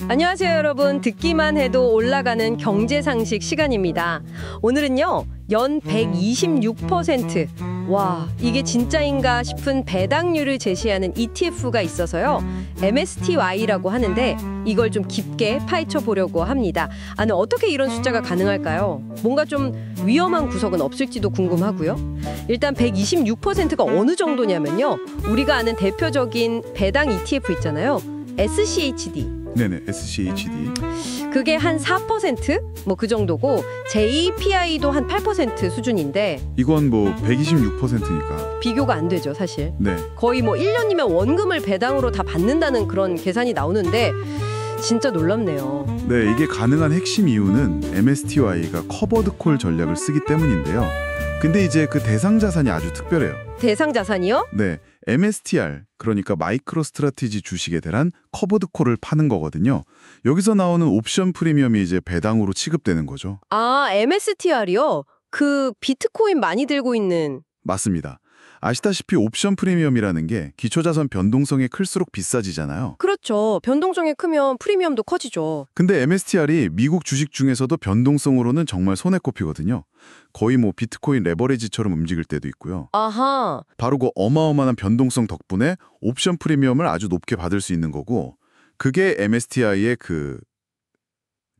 안녕하세요, 여러분. 듣기만 해도 올라가는 경제상식 시간입니다. 오늘은요, 연 126%. 와, 이게 진짜인가 싶은 배당률을 제시하는 ETF가 있어서요. MSTY라고 하는데 이걸 좀 깊게 파헤쳐 보려고 합니다. 어떻게 이런 숫자가 가능할까요? 뭔가 좀 위험한 구석은 없을지도 궁금하고요. 일단 126%가 어느 정도냐면요. 우리가 아는 대표적인 배당 ETF 있잖아요. SCHD. 네네, SCHD. 그게 한 4%? 뭐 그 정도고 JPI도 한 8% 수준인데 이건 뭐 126%니까. 비교가 안 되죠, 사실. 네. 거의 뭐 1년이면 원금을 배당으로 다 받는다는 그런 계산이 나오는데 진짜 놀랍네요. 네, 이게 가능한 핵심 이유는 MSTY가 커버드 콜 전략을 쓰기 때문인데요. 근데 이제 그 대상 자산이 아주 특별해요. 대상 자산이요? 네, MSTR, 그러니까 마이크로 스트래티지 주식에 대한 커버드 콜을 파는 거거든요. 여기서 나오는 옵션 프리미엄이 이제 배당으로 취급되는 거죠. 아, MSTR이요? 그 비트코인 많이 들고 있는. 맞습니다. 아시다시피 옵션 프리미엄이라는 게 기초자산 변동성이 클수록 비싸지잖아요. 그렇죠. 변동성이 크면 프리미엄도 커지죠. 근데 MSTR이 미국 주식 중에서도 변동성으로는 정말 손에 꼽히거든요. 거의 뭐 비트코인 레버리지처럼 움직일 때도 있고요. 아하. 바로 그 어마어마한 변동성 덕분에 옵션 프리미엄을 아주 높게 받을 수 있는 거고, 그게 MSTI의 그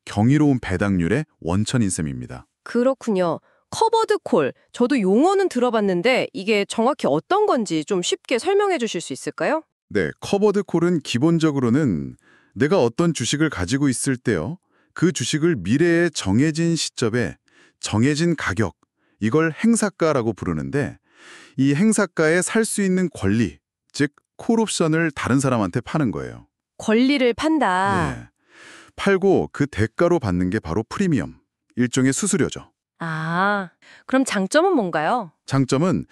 경이로운 배당률의 원천인 셈입니다. 그렇군요. 커버드 콜. 저도 용어는 들어봤는데 이게 정확히 어떤 건지 좀 쉽게 설명해 주실 수 있을까요? 네, 커버드 콜은 기본적으로는 내가 어떤 주식을 가지고 있을 때요, 그 주식을 미래의 정해진 시점에 정해진 가격, 이걸 행사가라고 부르는데, 이 행사가에 살 수 있는 권리, 즉 콜옵션을 다른 사람한테 파는 거예요. 권리를 판다. 네. 팔고 그 대가로 받는 게 바로 프리미엄, 일종의 수수료죠. 아, 그럼 장점은 뭔가요? 장점은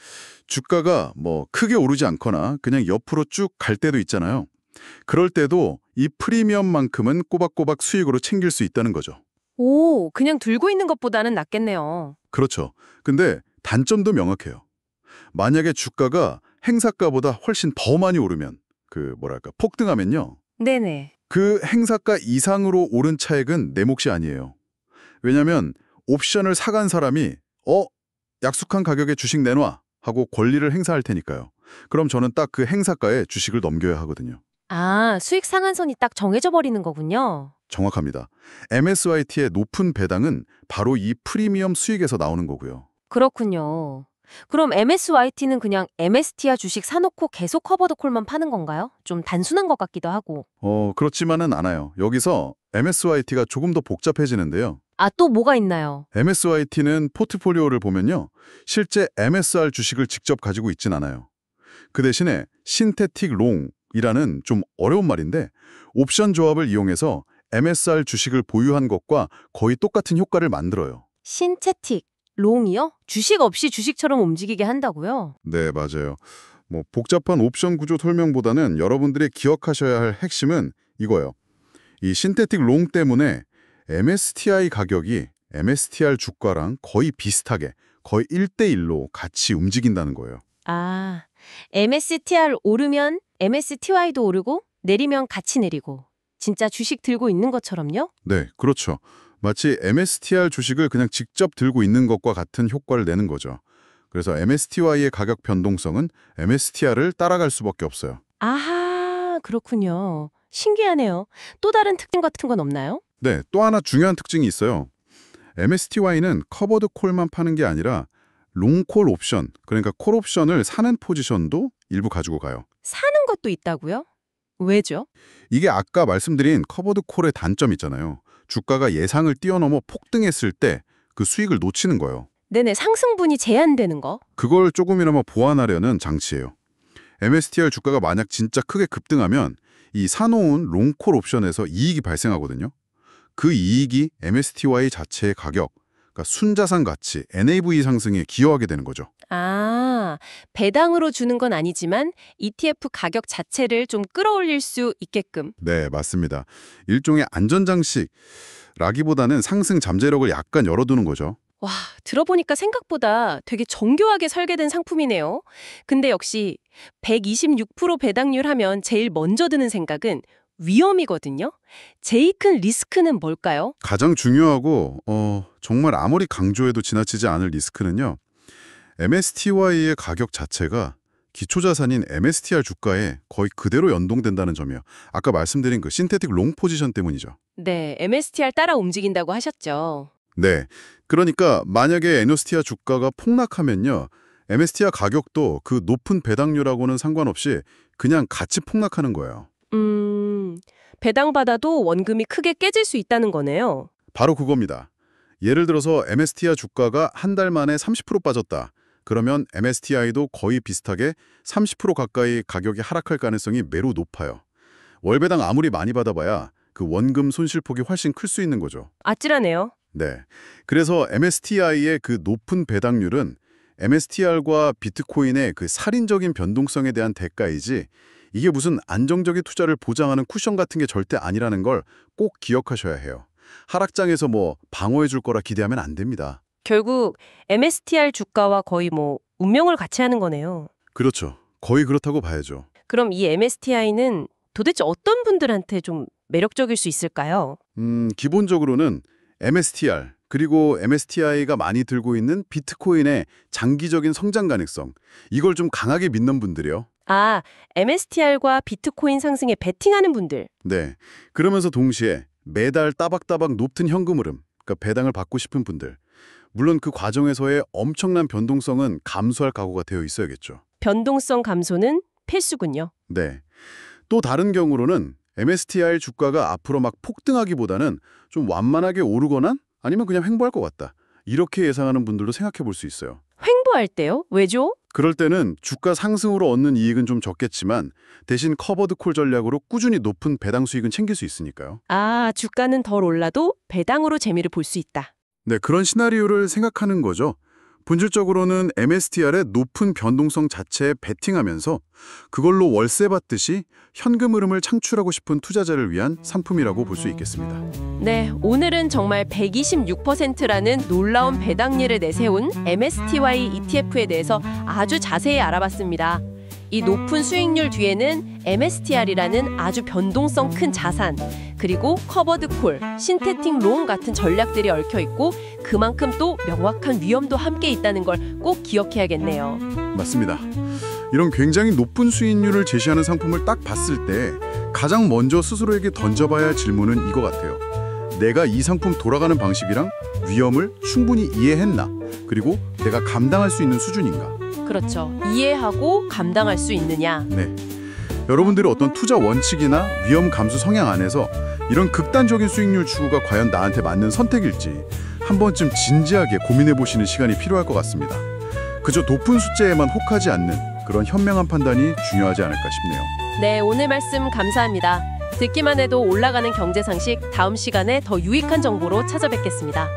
주가가 뭐 크게 오르지 않거나 그냥 옆으로 쭉 갈 때도 있잖아요. 그럴 때도 이 프리미엄만큼은 꼬박꼬박 수익으로 챙길 수 있다는 거죠. 오, 그냥 들고 있는 것보다는 낫겠네요. 그렇죠. 근데 단점도 명확해요. 만약에 주가가 행사가보다 훨씬 더 많이 오르면, 폭등하면요, 네네. 그 행사가 이상으로 오른 차액은 내 몫이 아니에요. 왜냐면 옵션을 사간 사람이 약속한 가격에 주식 내놔 하고 권리를 행사할 테니까요. 그럼 저는 딱 그 행사가에 주식을 넘겨야 하거든요. 아, 수익 상한선이 딱 정해져 버리는 거군요. 정확합니다. MSYT의 높은 배당은 바로 이 프리미엄 수익에서 나오는 거고요. 그렇군요. 그럼 MSYT는 그냥 MSTR 주식 사놓고 계속 커버드 콜만 파는 건가요? 좀 단순한 것 같기도 하고. 그렇지만은 않아요. 여기서 MSYT가 조금 더 복잡해지는데요. 아, 또 뭐가 있나요? MSYT는 포트폴리오를 보면요, 실제 MSR 주식을 직접 가지고 있진 않아요. 그 대신에 신테틱 롱이라는 좀 어려운 말인데, 옵션 조합을 이용해서 MSR 주식을 보유한 것과 거의 똑같은 효과를 만들어요. 신테틱, 롱이요? 주식 없이 주식처럼 움직이게 한다고요? 네, 맞아요. 뭐 복잡한 옵션 구조 설명보다는 여러분들이 기억하셔야 할 핵심은 이거예요. 이 신테틱 롱 때문에 MSTI 가격이 MSTR 주가랑 거의 비슷하게, 거의 1대1로 같이 움직인다는 거예요. 아, MSTR 오르면 MSTY도 오르고 내리면 같이 내리고 진짜 주식 들고 있는 것처럼요? 네, 그렇죠. 마치 MSTR 주식을 그냥 직접 들고 있는 것과 같은 효과를 내는 거죠. 그래서 MSTY의 가격 변동성은 MSTR을 따라갈 수밖에 없어요. 아하, 그렇군요. 신기하네요. 또 다른 특징 같은 건 없나요? 네, 또 하나 중요한 특징이 있어요. MSTY는 커버드 콜만 파는 게 아니라 롱콜 옵션, 그러니까 콜 옵션을 사는 포지션도 일부 가지고 가요. 사는 것도 있다고요? 왜죠? 이게 아까 말씀드린 커버드 콜의 단점 있잖아요. 주가가 예상을 뛰어넘어 폭등했을 때 그 수익을 놓치는 거예요. 네네, 상승분이 제한되는 거. 그걸 조금이나마 보완하려는 장치예요. MSTR 주가가 만약 진짜 크게 급등하면 이 사놓은 롱콜 옵션에서 이익이 발생하거든요. 그 이익이 MSTY 자체의 가격, 그러니까 순자산 가치, NAV 상승에 기여하게 되는 거죠. 아, 배당으로 주는 건 아니지만 ETF 가격 자체를 좀 끌어올릴 수 있게끔. 네, 맞습니다. 일종의 안전장치라기보다는 상승 잠재력을 약간 열어두는 거죠. 와, 들어보니까 생각보다 되게 정교하게 설계된 상품이네요. 근데 역시 126% 배당률 하면 제일 먼저 드는 생각은 위험이거든요. 제일 큰 리스크는 뭘까요? 가장 중요하고 정말 아무리 강조해도 지나치지 않을 리스크는요. MSTY의 가격 자체가 기초자산인 MSTR 주가에 거의 그대로 연동된다는 점이요. 아까 말씀드린 그 신테틱 롱 포지션 때문이죠. 네, MSTR 따라 움직인다고 하셨죠. 네. 그러니까 만약에 에노스티아 주가가 폭락하면요. MSTR 가격도 그 높은 배당률하고는 상관없이 그냥 같이 폭락하는 거예요. 배당받아도 원금이 크게 깨질 수 있다는 거네요. 바로 그겁니다. 예를 들어서 MSTR 주가가 한 달 만에 30% 빠졌다. 그러면 MSTI도 거의 비슷하게 30% 가까이 가격이 하락할 가능성이 매우 높아요. 월배당 아무리 많이 받아봐야 그 원금 손실폭이 훨씬 클 수 있는 거죠. 아찔하네요. 네. 그래서 MSTI의 그 높은 배당률은 MSTR과 비트코인의 그 살인적인 변동성에 대한 대가이지 이게 무슨 안정적인 투자를 보장하는 쿠션 같은 게 절대 아니라는 걸 꼭 기억하셔야 해요. 하락장에서 방어해 줄 거라 기대하면 안 됩니다. 결국 MSTR 주가와 거의 운명을 같이 하는 거네요. 그렇죠. 거의 그렇다고 봐야죠. 그럼 이 MSTI는 도대체 어떤 분들한테 좀 매력적일 수 있을까요? 기본적으로는 MSTR 그리고 MSTI가 많이 들고 있는 비트코인의 장기적인 성장 가능성 이걸 좀 강하게 믿는 분들이요. 아, MSTR과 비트코인 상승에 베팅하는 분들. 네. 그러면서 동시에 매달 따박따박 높은 현금 흐름, 그러니까 배당을 받고 싶은 분들. 물론 그 과정에서의 엄청난 변동성은 감수할 각오가 되어 있어야겠죠. 변동성 감소는 필수군요. 네. 또 다른 경우로는 MSTI 주가가 앞으로 막 폭등하기보다는 좀 완만하게 오르거나 아니면 그냥 횡보할 것 같다. 이렇게 예상하는 분들도 생각해 볼 수 있어요. 횡보할 때요? 왜죠? 그럴 때는 주가 상승으로 얻는 이익은 좀 적겠지만 대신 커버드 콜 전략으로 꾸준히 높은 배당 수익은 챙길 수 있으니까요. 아, 주가는 덜 올라도 배당으로 재미를 볼 수 있다. 네, 그런 시나리오를 생각하는 거죠. 본질적으로는 MSTR의 높은 변동성 자체에 베팅하면서 그걸로 월세 받듯이 현금 흐름을 창출하고 싶은 투자자를 위한 상품이라고 볼 수 있겠습니다. 네, 오늘은 정말 126%라는 놀라운 배당률을 내세운 MSTY ETF에 대해서 아주 자세히 알아봤습니다. 이 높은 수익률 뒤에는 MSTR이라는 아주 변동성 큰 자산, 그리고 커버드 콜, 신테틱 롱 같은 전략들이 얽혀 있고 그만큼 또 명확한 위험도 함께 있다는 걸 꼭 기억해야겠네요. 맞습니다. 이런 굉장히 높은 수익률을 제시하는 상품을 딱 봤을 때 가장 먼저 스스로에게 던져봐야 할 질문은 이거 같아요. 내가 이 상품 돌아가는 방식이랑 위험을 충분히 이해했나? 그리고 내가 감당할 수 있는 수준인가? 그렇죠. 이해하고 감당할 수 있느냐. 네. 여러분들의 어떤 투자 원칙이나 위험 감수 성향 안에서 이런 극단적인 수익률 추구가 과연 나한테 맞는 선택일지 한 번쯤 진지하게 고민해 보시는 시간이 필요할 것 같습니다. 그저 높은 숫자에만 혹하지 않는 그런 현명한 판단이 중요하지 않을까 싶네요. 네, 오늘 말씀 감사합니다. 듣기만 해도 올라가는 경제 상식 다음 시간에 더 유익한 정보로 찾아뵙겠습니다.